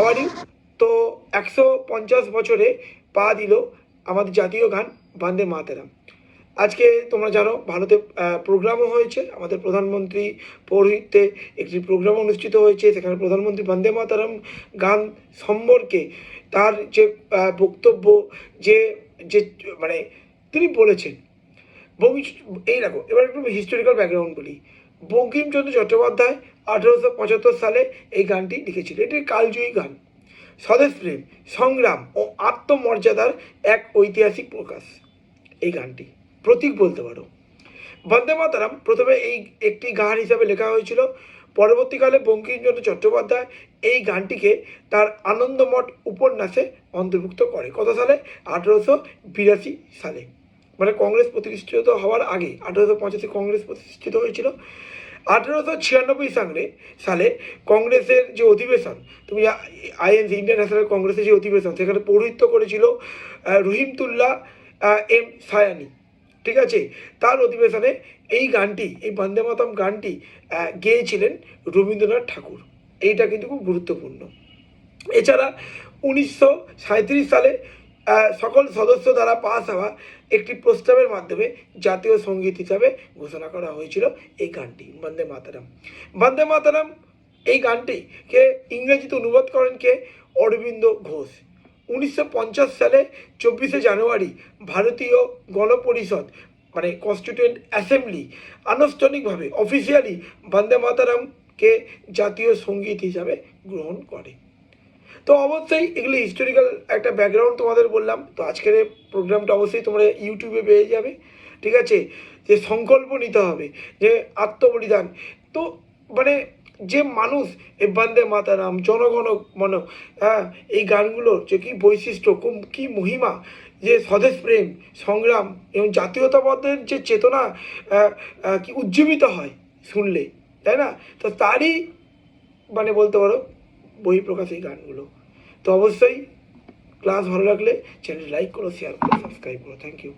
How are you? তো 150 বছরে পা দিল আমাদের জাতীয় গান বন্দে মাতরম। আজকে তোমরা জানো ভারতে প্রোগ্রামও হয়েছে, আমাদের প্রধানমন্ত্রী পৌরোহিত্যে একটি প্রোগ্রাম অনুষ্ঠিত হয়েছে। সেখানে প্রধানমন্ত্রী বন্দে মাতরম গান সম্পর্কে তার যে বক্তব্য, যে যে মানে তিনি বলেছেন এই দেখো, এবার একটু হিস্টোরিক্যাল ব্যাকগ্রাউন্ড বলি। বঙ্কিমচন্দ্র চট্টোপাধ্যায় 1875 সালে এই গানটি লিখেছিল। এটি কালজয়ী গান, স্বদেশ প্রেম, সংগ্রাম ও আত্মমর্যাদার এক ঐতিহাসিক প্রকাশ। এই গানটি প্রতীক বলতে পারো। বন্দে মাতরম প্রথমে একটি গান হিসাবে লেখা হয়েছিল। পরবর্তীকালে বঙ্কিমচন্দ্র চট্টোপাধ্যায় এই গানটিকে তার আনন্দমঠ উপন্যাসে অন্তর্ভুক্ত করে। কত সালে? 1882 সালে, মানে কংগ্রেস প্রতিষ্ঠিত হওয়ার আগে। 1885 কংগ্রেস প্রতিষ্ঠিত হয়েছিল। 1896 সালে কংগ্রেসের যে অধিবেশন, তুমি আইএনসি ইন্ডিয়ান ন্যাশনাল কংগ্রেসের যে অধিবেশন, সেখানে পৌরোহিত্য করেছিল রহিমতুল্লাহ এম সায়ানি। ঠিক আছে, তার অধিবেশনে এই গানটি, এই বন্দে মাতরম গানটি গেয়েছিলেন রবীন্দ্রনাথ ঠাকুর। এইটা কিন্তু খুব গুরুত্বপূর্ণ। এছাড়া 1937 সালে সকল সদস্য দ্বারা পাস হওয়া একটি প্রস্তাবের মাধ্যমে জাতীয় সঙ্গীত হিসাবে ঘোষণা করা হয়েছিল এই গানটি, বন্দে মাতরম। বন্দে মাতরম এই গানটিকে ইংরেজিতে অনুবাদ করেন কে? অরবিন্দ ঘোষ। 1950 সালে 24শে জানুয়ারি ভারতীয় গণপরিষদ, মানে কনস্টিটিউয়েন্ট অ্যাসেম্বলি, আনুষ্ঠানিকভাবে অফিসিয়ালি বন্দে মাতরমকে জাতীয় সঙ্গীত হিসাবে গ্রহণ করে। তো অবশ্যই এগুলো হিস্টোরিক্যাল একটা ব্যাকগ্রাউন্ড তোমাদের বললাম। তো আজকের এই প্রোগ্রামটা অবশ্যই তোমরা ইউটিউবে পেয়ে যাবে। ঠিক আছে, যে সংকল্প নিতে হবে, যে আত্মবলিদান। তো মানে যে মানুষ এই বন্দে মাতরম, জনগণ মন, এই গানগুলোর যে কী বৈশিষ্ট্য, কী মহিমা, যে স্বদেশ প্রেম, সংগ্রাম এবং জাতীয়তাবাদের যে চেতনা কি উজ্জীবিত হয় শুনলে, তাই না? তো তারই মানে বলতে পারো বহিঃপ্রকাশ এই গানগুলো। তো অবশ্যই ক্লাস ভালো লাগলে চ্যানেল লাইক করো, শেয়ার করো, সাবস্ক্রাইব করো। Thank you.